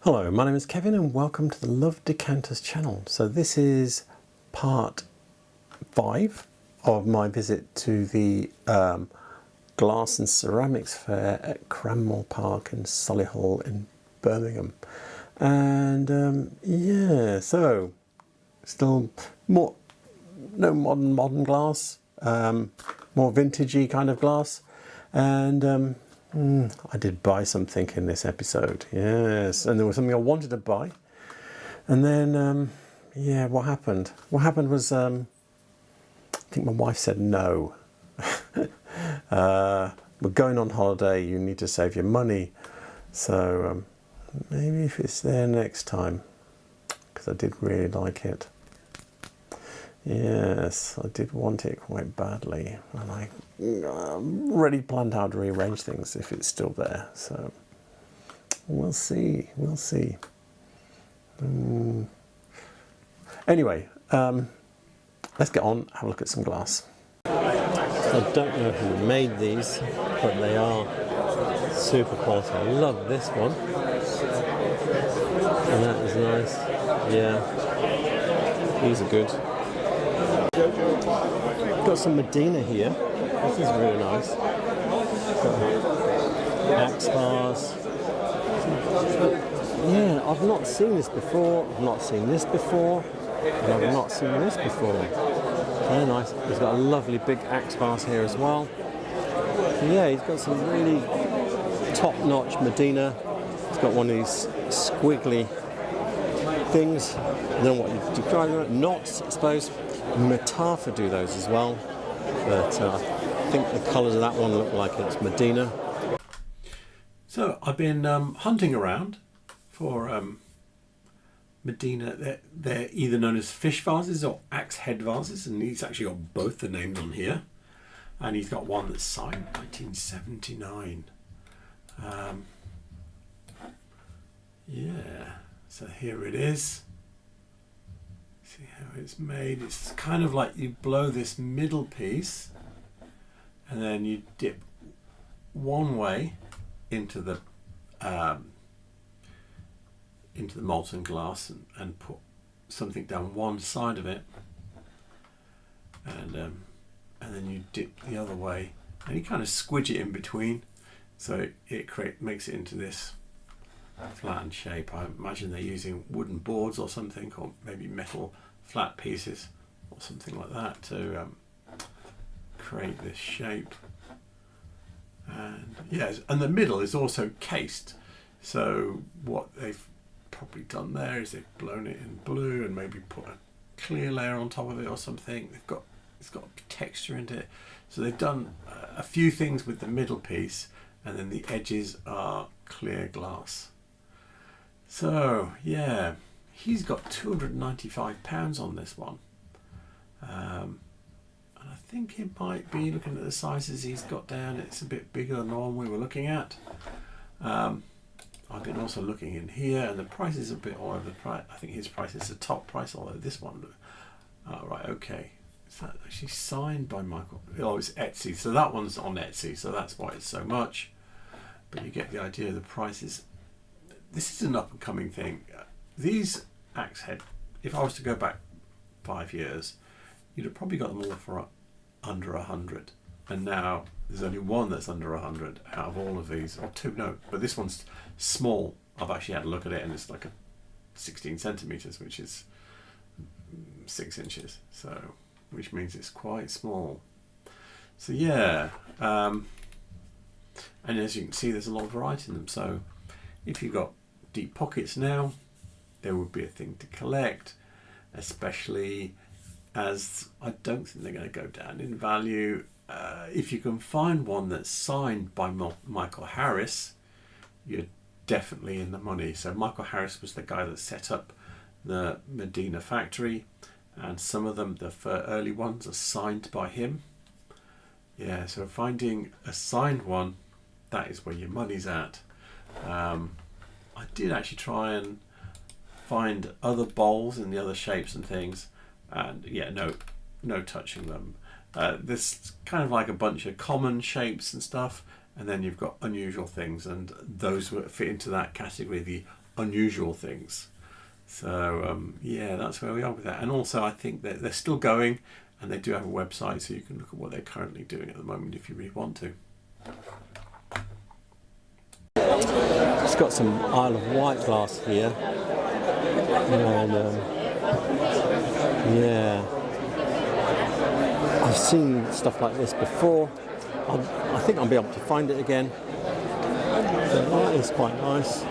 Hello, my name is Kevin and welcome to the Love Decanters channel. So this is part 5 of my visit to the Glass and Ceramics Fair at Cranmore Park in Solihull in Birmingham. And yeah, so still more, no modern glass, more vintagey kind of glass. And I did buy something in this episode, yes, and there was something I wanted to buy, and then yeah, what happened? What happened was I think my wife said no. We're going on holiday, you need to save your money, so maybe if it's there next time, because I did really like it. Yes, I did want it quite badly, and I already planned how to rearrange things if it's still there, so we'll see, we'll see. Anyway, let's get on, have a look at some glass. I don't know who made these, but they are super quality. I love this one, and that is nice, yeah, these are good. Got some Medina here. This is really nice. Axe bars. Yeah, I've not seen this before. I've not seen this before. And I've not seen this before. Very nice. He's got a lovely big axe bars here as well. So yeah, he's got some really top-notch Medina. He's got one of these squiggly things. I don't know what you describe them. Knots, I suppose. Matafa do those as well, but I think the colours of that one look like it's Medina. So I've been hunting around for Medina. They're either known as fish vases or axe head vases, and he's actually got both the names on here. And he's got one that's signed 1979. Yeah, so here it is. See how it's made. It's kind of like you blow this middle piece and then you dip one way into the molten glass and put something down one side of it, and then you dip the other way and you kind of squidge it in between, so it makes it into this flattened shape. I imagine they're using wooden boards or something, or maybe metal flat pieces or something like that to create this shape. And yes, and the middle is also cased, so what they've probably done there is they've blown it in blue and maybe put a clear layer on top of it or something. It's got texture into it, so they've done a few things with the middle piece, and then the edges are clear glass. So yeah, he's got £295 on this one, and I think it might be, looking at the sizes he's got down, it's a bit bigger than the one we were looking at. I've been also looking in here, and the price is a bit all over the price. I think his price is the top price, although this one, right, okay, is that actually signed by Michael? Oh, it's Etsy, so that one's on Etsy, so that's why it's so much, but you get the idea of the prices. This is an up-and-coming thing. These axe head, if I was to go back 5 years, you'd have probably got them all for under 100, and now there's only one that's under 100 out of all of these, or two, no, but this one's small. I've actually had a look at it, and it's like a 16 centimeters, which is 6 inches, so which means it's quite small. So yeah, and as you can see, there's a lot of variety in them. So if you've got deep pockets now, there would be a thing to collect, especially as I don't think they're going to go down in value. If you can find one that's signed by Michael Harris, you're definitely in the money. So Michael Harris was the guy that set up the Medina factory, and some of them, the early ones, are signed by him. Yeah, so finding a signed one, that is where your money's at. I did actually try and find other bowls in the other shapes and things, and yeah, no touching them. This kind of like a bunch of common shapes and stuff, and then you've got unusual things, and those fit into that category, the unusual things. So yeah, that's where we are with that. And also I think that they're still going, and they do have a website, so you can look at what they're currently doing at the moment if you really want to. It's got some Isle of Wight glass here, and yeah, I've seen stuff like this before. I think I'll be able to find it again. So that is quite nice.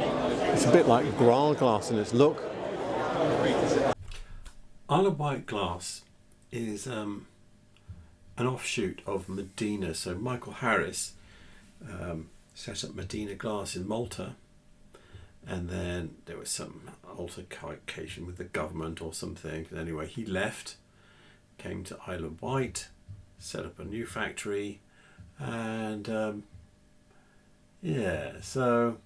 It's a bit like Graal glass in its look. Isle of Wight glass is an offshoot of Medina. So Michael Harris set up Medina Glass in Malta, and then there was some altercation with the government or something. But anyway, he left, came to Isle of Wight, set up a new factory, and yeah, so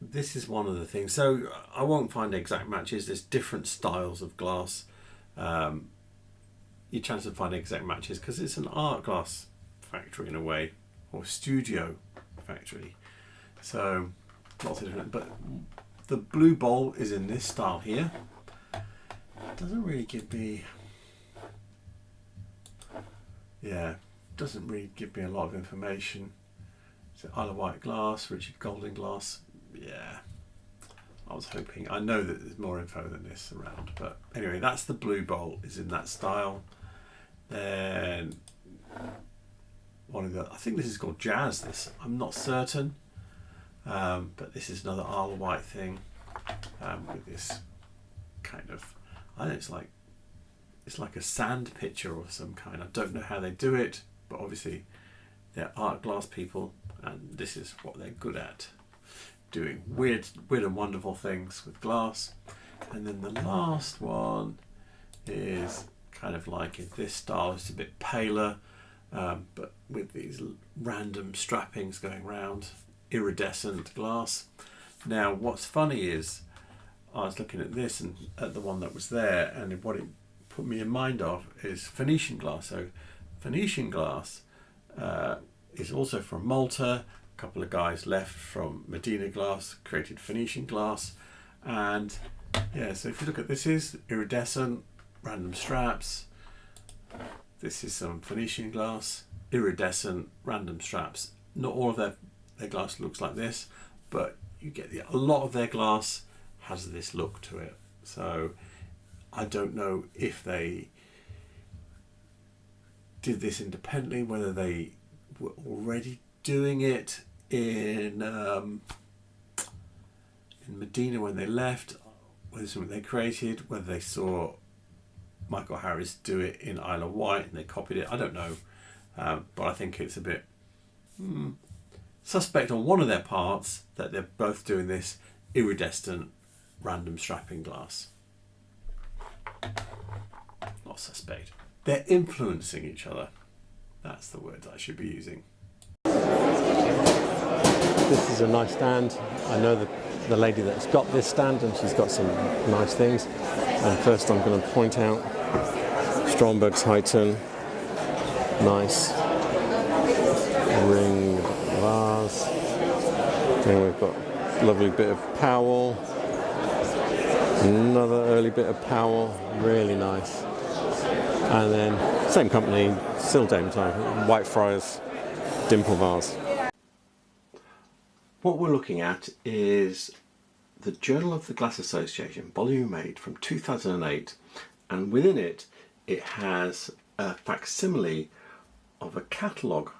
this is one of the things. So I won't find exact matches. There's different styles of glass. Your chance of finding exact matches, because it's an art glass factory in a way, or studio factory. So lots of different. But the blue bowl is in this style here. It doesn't really give me. Yeah, doesn't really give me a lot of information. So Isle of Wight glass, Richard Golding glass. Yeah, I was hoping. I know that there's more info than this around, but anyway, that's the blue bowl, is in that style. Then one of the, I think this is called Jazz. This, I'm not certain, but this is another Isle of Wight thing, with this kind of, I think it's like a sand picture or some kind. I don't know how they do it, but obviously they're art glass people, and this is what they're good at. Doing weird and wonderful things with glass. And then the last one is kind of like in this style. It's a bit paler, but with these random strappings going round, iridescent glass. Now what's funny is I was looking at this and at the one that was there, and what it put me in mind of is Phoenician glass. So Phoenician glass is also from Malta. A couple of guys left from Medina Glass, created Phoenician glass, and yeah, so if you look at this, is iridescent, random straps. This is some Phoenician glass, iridescent, random straps. Not all of their glass looks like this, but you get a lot of their glass has this look to it. So I don't know if they did this independently, whether they were already doing it in Medina when they left, whether something they created, whether they saw Michael Harris do it in Isle of Wight and they copied it. I don't know, but I think it's a bit suspect on one of their parts that they're both doing this iridescent random strapping glass. Not suspect. They're influencing each other. That's the word I should be using. This is a nice stand. I know the lady that's got this stand, and she's got some nice things. And first I'm going to point out Stromberg's Heighton. Nice ring vase. Then we've got a lovely bit of Powell. Another early bit of Powell. Really nice. And then same company, still dame time, Whitefriars dimple vase. What we're looking at is the Journal of the Glass Association, volume 8 from 2008, and within it, it has a facsimile of a catalogue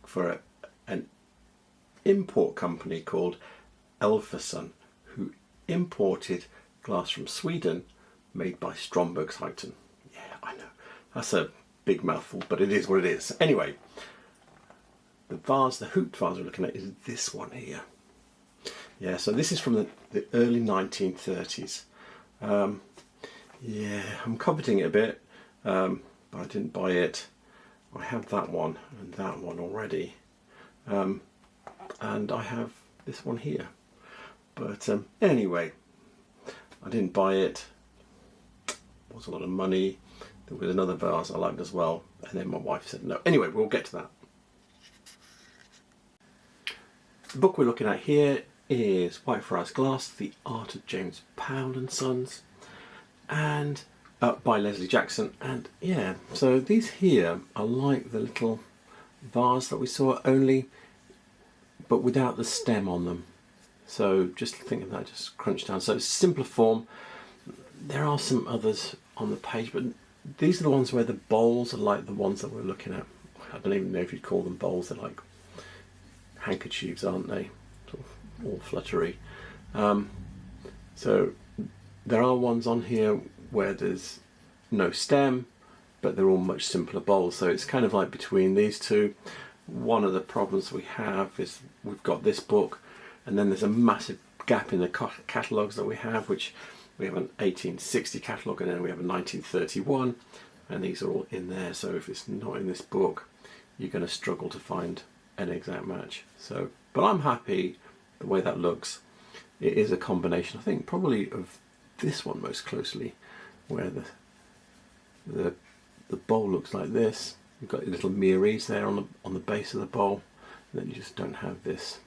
for an import company called Elferson, who imported glass from Sweden made by Stromberg's Heighton. Yeah, I know, that's a big mouthful, but it is what it is. Anyway, the vase, the hooped vase we're looking at, is this one here. Yeah, so this is from the early 1930s. Yeah, I'm coveting it a bit, but I didn't buy it. I have that one and that one already. And I have this one here. But anyway, I didn't buy it. It was a lot of money. There was another vase I liked as well, and then my wife said no. Anyway, we'll get to that. The book we're looking at here is Whitefriars Glass, The Art of James Powell and Sons, and by Lesley Jackson. And yeah, so these here are like the little vase that we saw, only but without the stem on them. So just think of that, just crunch down. So it's simpler form. There are some others on the page, but these are the ones where the bowls are like the ones that we're looking at. I don't even know if you'd call them bowls. They're like handkerchiefs, aren't they? Sort of all fluttery. So there are ones on here where there's no stem, but they're all much simpler bowls. So it's kind of like between these two. One of the problems we have is we've got this book, and then there's a massive gap in the catalogues that we have, which we have an 1860 catalogue, and then we have a 1931, and these are all in there. So if it's not in this book, you're going to struggle to find an exact match. So, but I'm happy the way that looks. It is a combination, I think, probably of this one most closely, where the bowl looks like this. You've got your little mirrors there on the base of the bowl, and then you just don't have this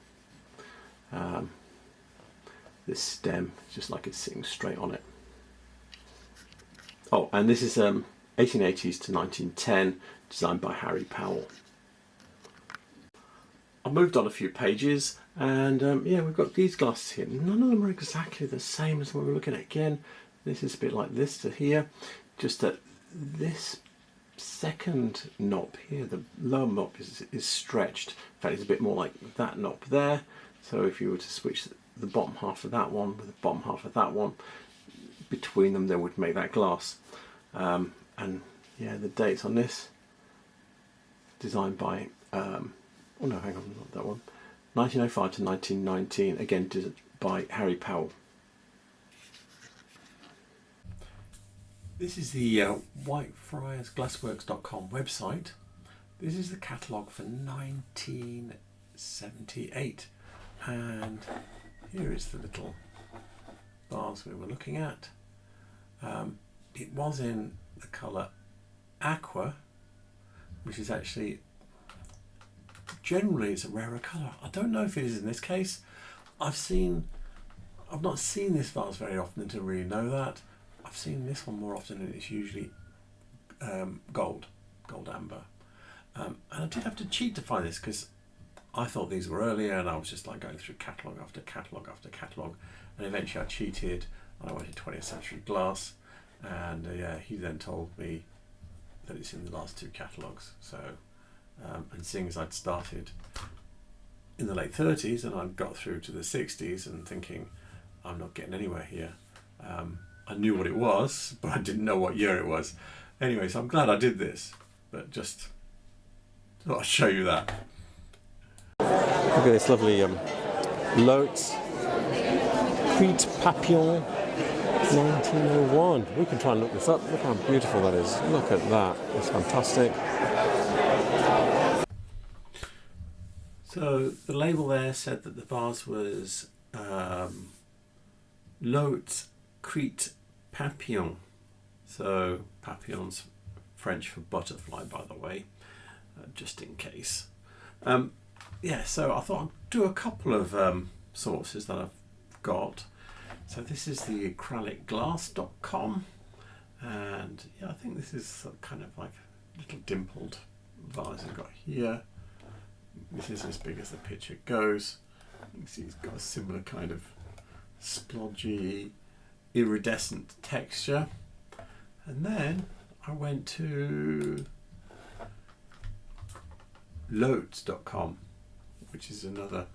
this stem. It's just like it's sitting straight on it. Oh, and this is 1880s to 1910, designed by Harry Powell. I moved on a few pages, and yeah, we've got these glasses here. None of them are exactly the same as what we're looking at again. This is a bit like this to here, just that this second knob here, the lower knob is stretched. In fact, it's a bit more like that knob there. So if you were to switch the bottom half of that one with the bottom half of that one, between them, they would make that glass. And yeah, the dates on this, designed by oh no, hang on, not that one, 1905 to 1919, again by Harry Powell. This is the whitefriarsglassworks.com website. This is the catalogue for 1978, and here is the little vase we were looking at. It was in the colour aqua, which is actually generally it's a rarer colour. I don't know if it is in this case. I've not seen this vase very often to really know that. I've seen this one more often, and it's usually gold amber. And I did have to cheat to find this because I thought these were earlier, and I was just like going through catalogue after catalogue after catalogue, and eventually I cheated and I went to 20th Century Glass, and yeah, he then told me that it's in the last two catalogues. So and seeing as I'd started in the late 30s and I'd got through to the 60s and thinking I'm not getting anywhere here, I knew what it was, but I didn't know what year it was. Anyway, so I'm glad I did this, but just thought I'd show you that. Look at this lovely Lotes Crete Papillon 1901. We can try and look this up. Look how beautiful that is. Look at that. It's fantastic. So the label there said that the vase was Lotes Crete Papillon. So papillon's French for butterfly, by the way, just in case. Yeah, so I thought I'd do a couple of sources that I've got. So this is the acrylicglass.com, and yeah, I think this is kind of like a little dimpled vase I've got here. This is as big as the picture goes. You can see it's got a similar kind of splodgy, iridescent texture. And then I went to Lotes.com, which is another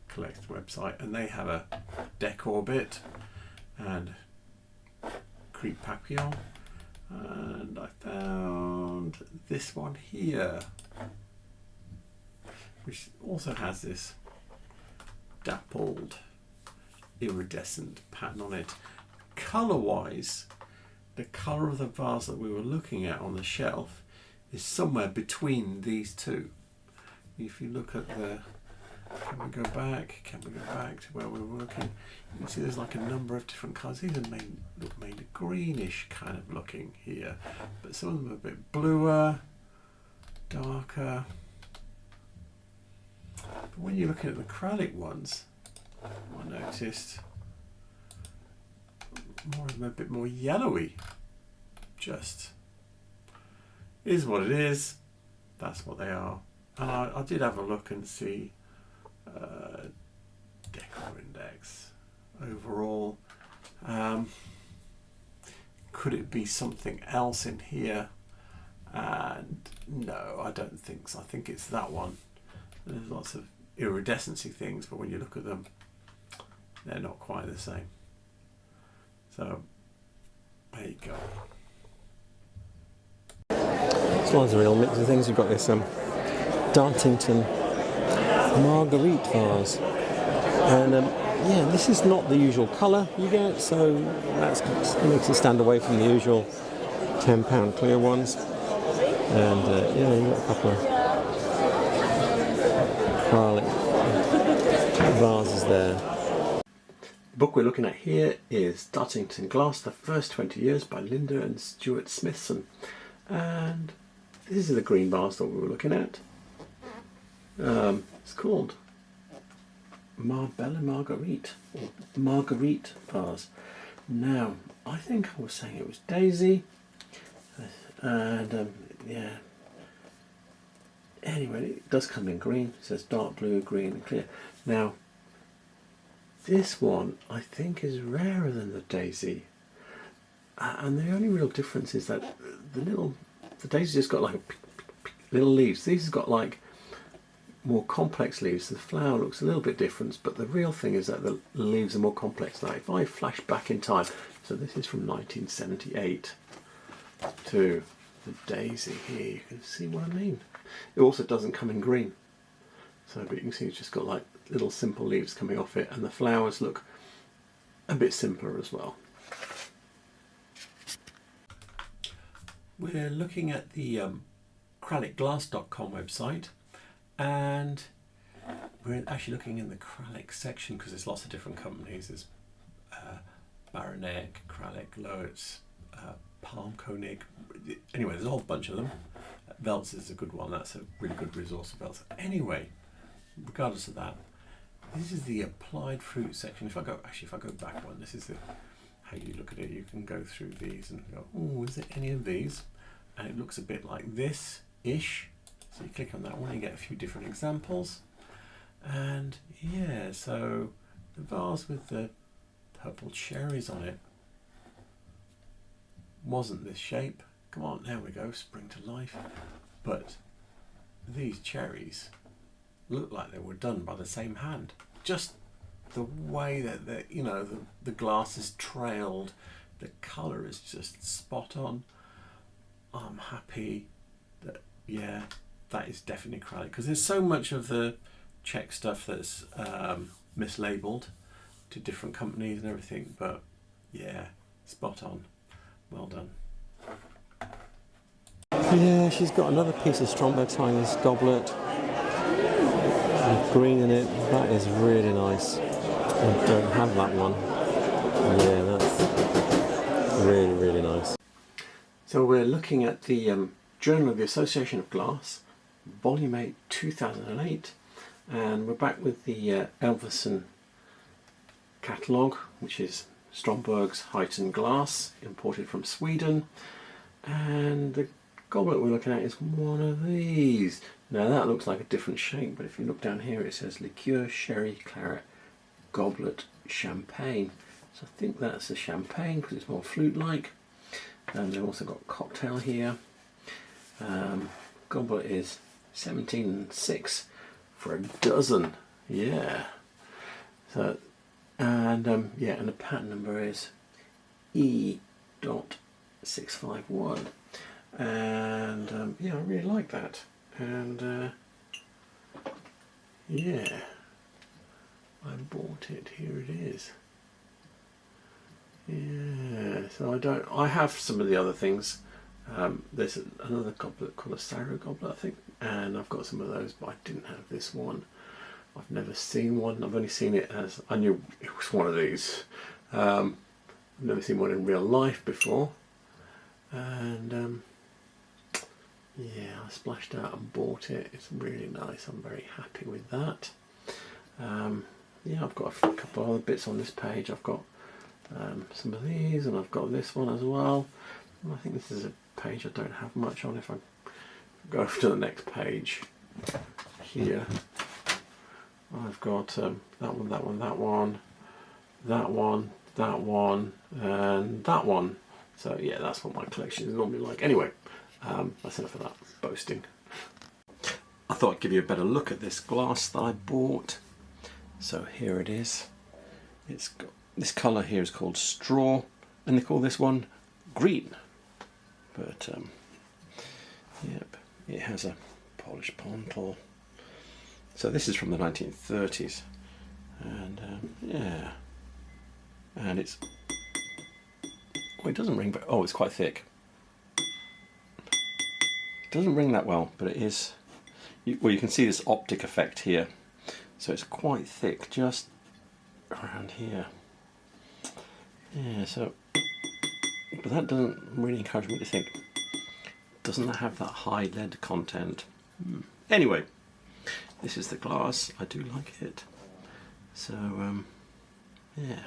collect website, and they have a decor bit and Crete Papillon, and I found this one here, which also has this dappled iridescent pattern on it. Colour wise, the colour of the vase that we were looking at on the shelf is somewhere between these two. If you look at the, can we go back to where we were looking, you can see there's like a number of different colours. These are look mainly greenish kind of looking here, but some of them are a bit bluer, darker. But when you're looking at the acrylic ones, I noticed more of them a bit more yellowy. Just is what it is. That's what they are. And I did have a look and see decor index overall. Could it be something else in here? And no, I don't think so. I think it's that one. There's lots of iridescency things, but when you look at them, they're not quite the same. So there you go. This one's a real mix of things. You've got this Dartington Marguerite vase, and yeah, this is not the usual colour you get, so that makes it stand away from the usual £10 clear ones. And yeah, you've got a couple of acrylic vases there. The book we're looking at here is Dartington Glass, The First 20 Years by Linda and Stuart Smithson. And this is the green vase that we were looking at. It's called Marbella Marguerite, or Marguerite vase. Now, I think I was saying it was Daisy, and yeah. Anyway, it does come in green. It says dark blue, green, and clear. Now, this one I think is rarer than the Daisy, and the only real difference is that the Daisy just got like little leaves. These have got like more complex leaves. The flower looks a little bit different, but the real thing is that the leaves are more complex. Now, if I flash back in time, so this is from 1978 to the Daisy here, you can see what I mean. It also doesn't come in green, so but you can see it's just got like little simple leaves coming off it, and the flowers look a bit simpler as well. We're looking at the acrylicglass.com website, and we're actually looking in the acrylic section because there's lots of different companies. There's Baronet, Acrylic, Loetz, Palm Koenig. Anyway, there's a whole bunch of them. Veltz is a good one. That's a really good resource of Veltz. Anyway, regardless of that, this is the applied fruit section. If I go back one, this is how you look at it. You can go through these and go, oh, is there any of these? And it looks a bit like this-ish. So you click on that one, you get a few different examples. And yeah, so the vase with the purple cherries on it wasn't this shape. Come on, there we go, spring to life. But these cherries look like they were done by the same hand. Just the way that the glass is trailed, the colour is just spot on. I'm happy that, yeah, that is definitely acrylic, because there's so much of the Czech stuff that's mislabeled to different companies and everything, but yeah, spot on. Well done. Yeah, she's got another piece of Stromberg's Highness goblet with green in it. That is really nice. I don't have that one. Yeah, that's really, really nice. So we're looking at the Journal of the Association of Glass, Volume 8, 2008, and we're back with the Elverson catalogue, which is Stromberg's Heighten Glass, imported from Sweden, and the goblet we're looking at is one of these. Now that looks like a different shape, but if you look down here it says liqueur, sherry, claret, goblet, champagne. So I think that's a champagne because it's more flute-like. And they've also got cocktail here. Goblet is 17.6 for a dozen. Yeah. So and yeah, and the patent number is E.651. And yeah, I really like that. And yeah, I bought it. Here it is. Yeah, so I have some of the other things. There's another goblet called a Sarah goblet, I think, and I've got some of those, but I didn't have this one. I've never seen one. I've only seen it as, I knew it was one of these. I've never seen one in real life before. And yeah, I splashed out and bought it. It's really nice. I'm very happy with that. yeah, I've got a couple of other bits on this page. I've got some of these, and I've got this one as well. And I think this is a page I don't have much on. If I go to the next page here, I've got that one, that one, that one, that one, that one, and that one. So yeah, that's what my collection is normally like. Anyway, that's enough of that boasting. I thought I'd give you a better look at this glass that I bought. So here it is. It's got, this colour here is called straw, and they call this one green. But yep, it has a polished pontal. So this is from the 1930s, and yeah, and it's, oh, it doesn't ring, but oh, it's quite thick. It doesn't ring that well, but it is. Well, you can see this optic effect here, so it's quite thick just around here. Yeah, so, but that doesn't really encourage me to think, doesn't that have that high lead content? Anyway, this is the glass. I do like it. So, yeah.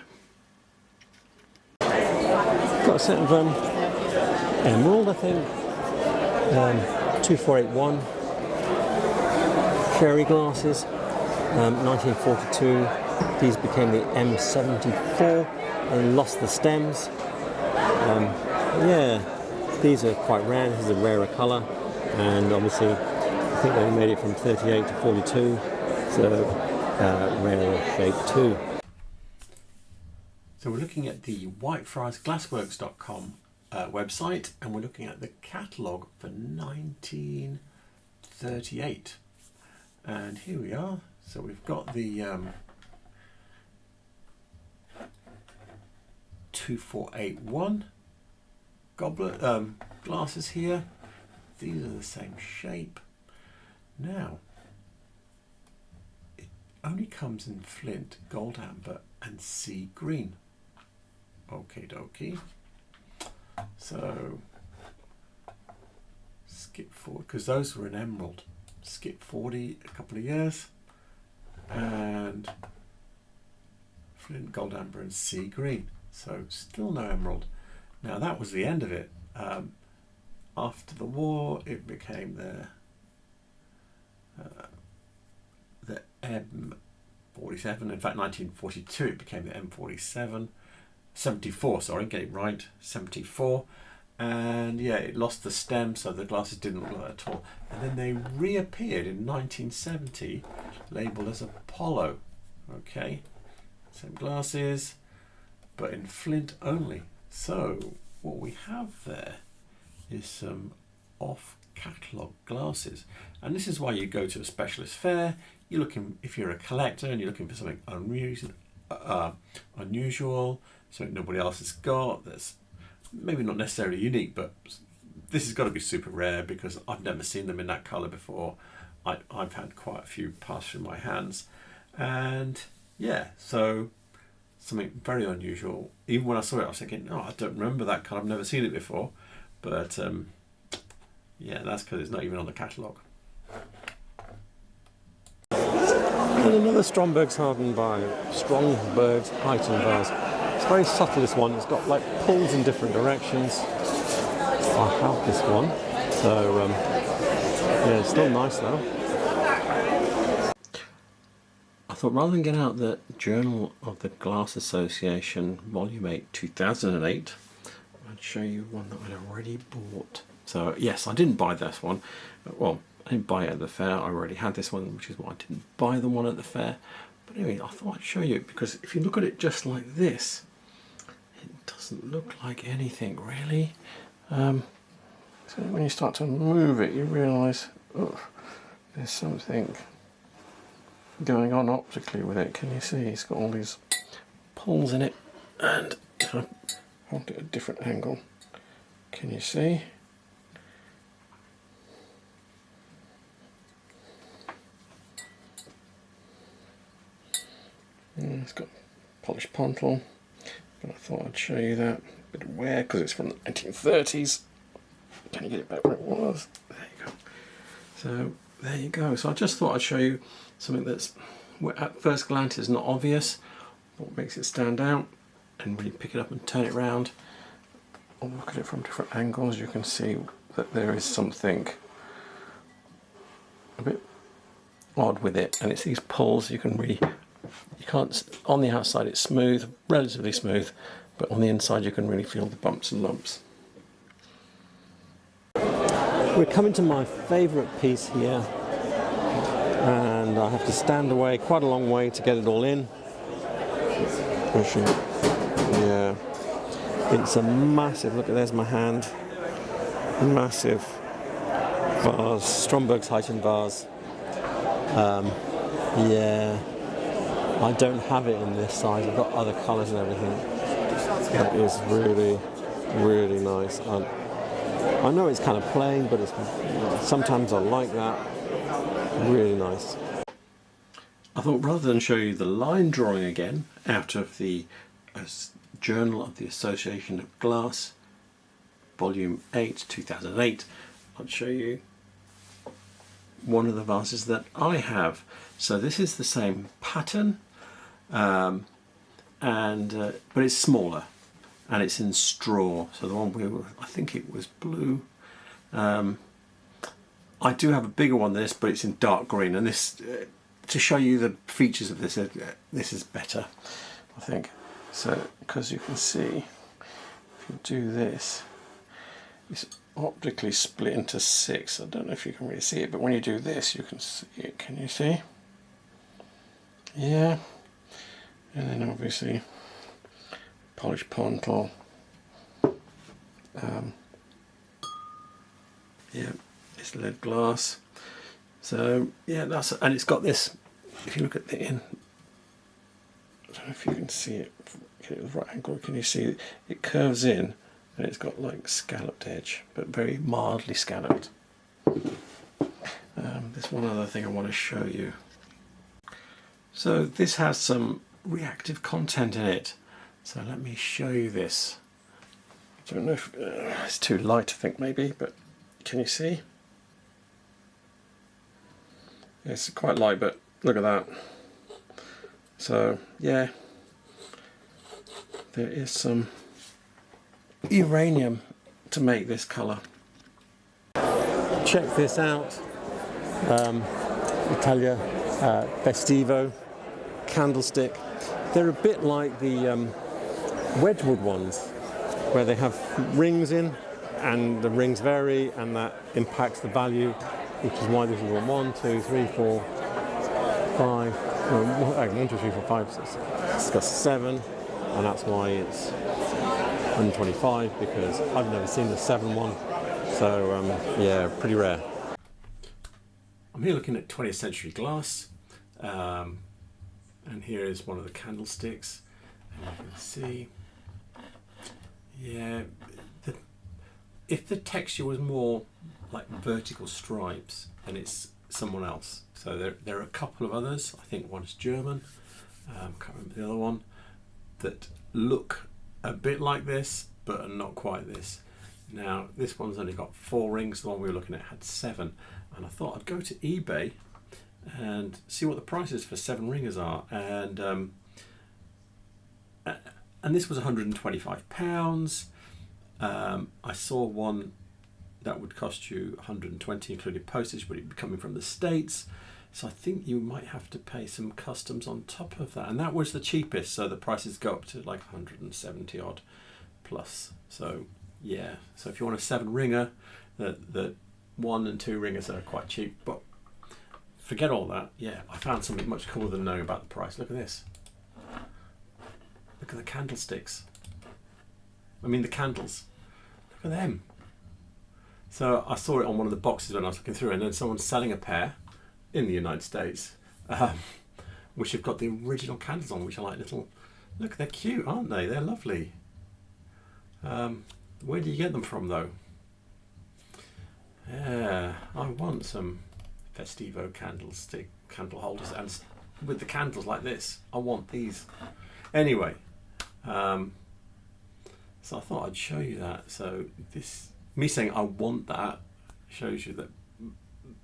Got a set of emerald, I think, 2481 cherry glasses, 1942. These became the M74 and lost the stems. Yeah, these are quite rare. This is a rarer colour, and obviously I think they made it from 38 to 42, so rarer shape too. So we're looking at the whitefriarsglassworks.com website, and we're looking at the catalogue for 1938. And here we are. So we've got the 2481 goblet glasses here. These are the same shape. Now, it only comes in flint, gold amber, and sea green. Okie dokie. So skip forward, because those were an emerald. Skip 40 a couple of years, and flint, gold amber, and sea green. So still no emerald. Now that was the end of it. After the war, it became the M47. In fact, 1942, it became the M47. 74, sorry, get it right. 74. And yeah, it lost the stem, so the glasses didn't look like that at all. And then they reappeared in 1970, labelled as Apollo. Okay, same glasses, but in flint only. So what we have there is some off-catalogue glasses, and this is why you go to a specialist fair. You're looking, if you're a collector and you're looking for something unusual, something nobody else has got, that's maybe not necessarily unique, but this has got to be super rare because I've never seen them in that colour before. I've had quite a few pass through my hands, and yeah, so something very unusual. Even when I saw it, I was thinking, oh, I don't remember that colour, I've never seen it before. But yeah, that's because it's not even on the catalogue. And another Stromberg's hardened by Stromberg's Heighton vase. It's very subtle, this one. It's got like pulls in different directions. I have this one, so yeah, it's still nice though. I thought rather than get out the Journal of the Glass Association, Volume 8, 2008, I'd show you one that I'd already bought. So yes, I didn't buy this one. Well, I didn't buy it at the fair. I already had this one, which is why I didn't buy the one at the fair. But anyway, I thought I'd show you it because if you look at it just like this, it doesn't look like anything really. So when you start to move it, you realise, oh, there's something going on optically with it. Can you see? It's got all these pulls in it, and if I hold it at a different angle, can you see? It's got polished pontal, but I thought I'd show you that. A bit of wear because it's from the 1930s. Can you get it back where it was? There you go. So there you go. So I just thought I'd show you something that's at first glance is not obvious. What makes it stand out, and when you pick it up and turn it around or look at it from different angles, you can see that there is something a bit odd with it, and it's these pulls. You can't, on the outside it's smooth, relatively smooth, but on the inside you can really feel the bumps and lumps. We're coming to my favourite piece here, and I have to stand away quite a long way to get it all in. Yeah, it's a massive, look at, there's my hand, massive vase, Stromberg's Heighten vase. Yeah, I don't have it in this size. I've got other colours and everything. That is really, really nice. I know it's kind of plain, but sometimes I like that. Really nice. I thought rather than show you the line drawing again out of the Journal of the Association of Glass, Volume 8, 2008, I'll show you one of the vases that I have. So this is the same pattern, but it's smaller, and it's in straw. So the one I think it was blue. I do have a bigger one than this, but it's in dark green, and this to show you the features of this is better, I think. So because you can see, if you do this, it's optically split into 6. I don't know if you can really see it, but when you do this you can see it. Can you see? Yeah. And then obviously polished pontal. Yeah, it's lead glass. So yeah, and it's got this, if you look at the in, I don't know if you can see it, get it at the right angle, can you see it? It curves in, and it's got like scalloped edge, but very mildly scalloped. There's one other thing I want to show you. So this has some reactive content in it. So let me show you this. I don't know if it's too light, I think maybe, but can you see? It's quite light, but look at that. So yeah, there is some uranium to make this colour. Check this out. Italia Festivo candlestick. They're a bit like the Wedgwood ones, where they have rings in, and the rings vary, and that impacts the value, which is why this is 1, 2, 3, 4, 5. 1, 2, 3, 4, 5, 6. It's got 7, and that's why it's 125, because I've never seen the 7 one. So yeah, pretty rare. I'm here looking at 20th century glass, and here is one of the candlesticks, and you can see, yeah, if the texture was more like vertical stripes, then it's someone else. So there are a couple of others, I think one's German, can't remember the other one, that look a bit like this but are not quite this. Now this one's only got 4 rings, the one we were looking at had 7, and I thought I'd go to eBay and see what the prices for 7 ringers are, and this was £125. I saw one that would cost you 120 including postage, but it'd be coming from the States, so I think you might have to pay some customs on top of that, and that was the cheapest, so the prices go up to like 170 odd plus. So yeah, so if you want a 7 ringer, the 1 and 2 ringers are quite cheap, but forget all that. Yeah, I found something much cooler than knowing about the price. Look at this. Look at the candlesticks. I mean the candles. Look at them. So I saw it on one of the boxes when I was looking through, and then someone's selling a pair in the United States, which have got the original candles on, which are like little, look, they're cute, aren't they? They're lovely. Where do you get them from though? Yeah, I want some Festivo candle holders, and with the candles like this, I want these. Anyway, so I thought I'd show you that. So this, me saying I want that, shows you that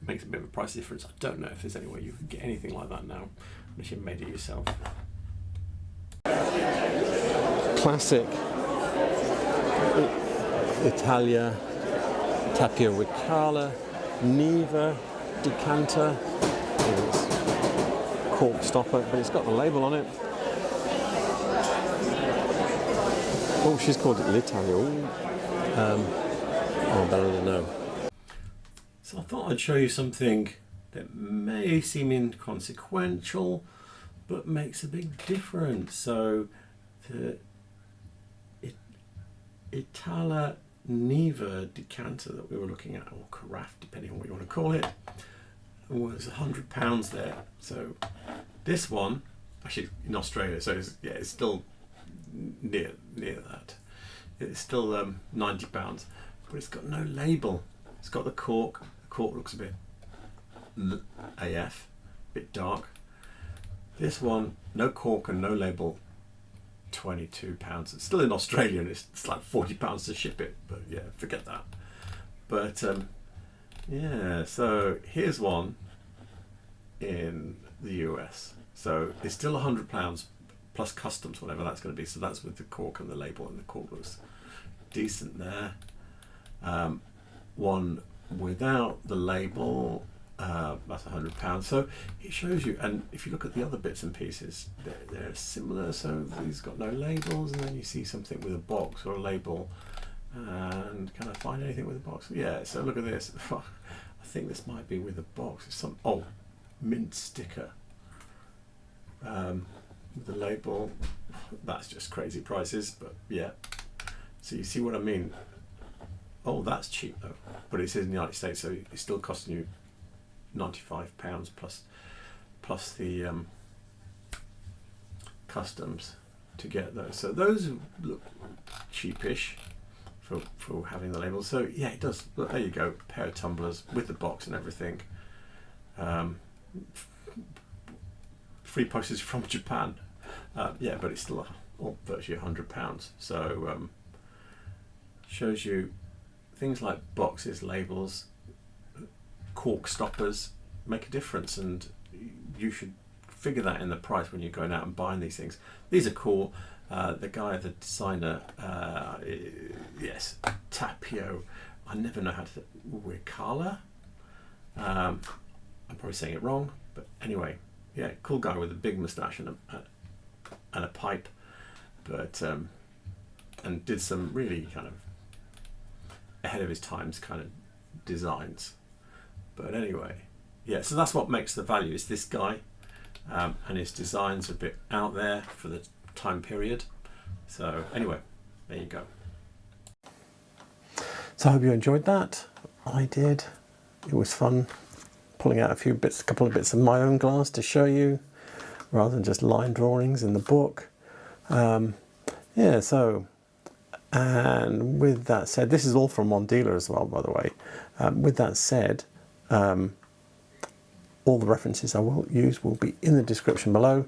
makes a bit of a price difference. I don't know if there's any way you can get anything like that now unless you made it yourself. Classic Italia Tapio Ricala Neva decanter. It's cork stopper, but it's got the label on it. Oh, she's called it l'Italia. Oh, better than know. So I thought I'd show you something that may seem inconsequential, but makes a big difference. So the Italia Neva decanter that we were looking at, or carafe, depending on what you want to call it, was £100 there. So this one, actually in Australia, so it's still near that. It's still £90, but it's got no label. It's got the cork. The cork looks a bit AF, a bit dark. This one, no cork and no label, £22. It's still in Australia, and it's like £40 to ship it, but yeah, forget that. But yeah, so here's one in the US. So it's still £100 plus customs, whatever that's going to be. So that's with the cork and the label, and the cork looks decent there. One without the label, that's £100. So it shows you, and if you look at the other bits and pieces, they're similar. So these got no labels, and then you see something with a box or a label. And can I find anything with a box? Yeah, so look at this. I think this might be with a box. It's some mint sticker with the label. That's just crazy prices, but yeah. So you see what I mean? Oh, that's cheap though, but it says in the United States, so it's still costing you £95 plus the customs to get those. So those look cheapish for having the label. So yeah, it does. Look, there you go, a pair of tumblers with the box and everything. Free postage from Japan. Yeah, but it's still virtually £100. So shows you things like boxes, labels, cork stoppers make a difference, and you should figure that in the price when you're going out and buying these things. These are cool. The guy, the designer, yes, Tapio. I never know how to. Ricala. I'm probably saying it wrong, but anyway, yeah, cool guy with a big moustache and a pipe, but and did some really kind of ahead of his times kind of designs. But anyway, yeah, so that's what makes the value, is this guy, and his designs are a bit out there for the time period. So anyway, there you go. So I hope you enjoyed that. I did. It was fun pulling out a couple of bits of my own glass to show you, rather than just line drawings in the book. Yeah, so, and with that said, this is all from one dealer as well, by the way. With that said, all the references I will use will be in the description below.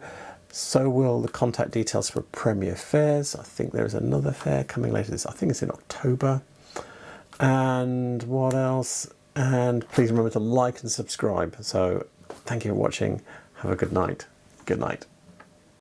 So will the contact details for Premier Fairs. I think there's another fair coming later this. I think it's in October. And what else? And please remember to like and subscribe. So thank you for watching. Have a good night. Good night.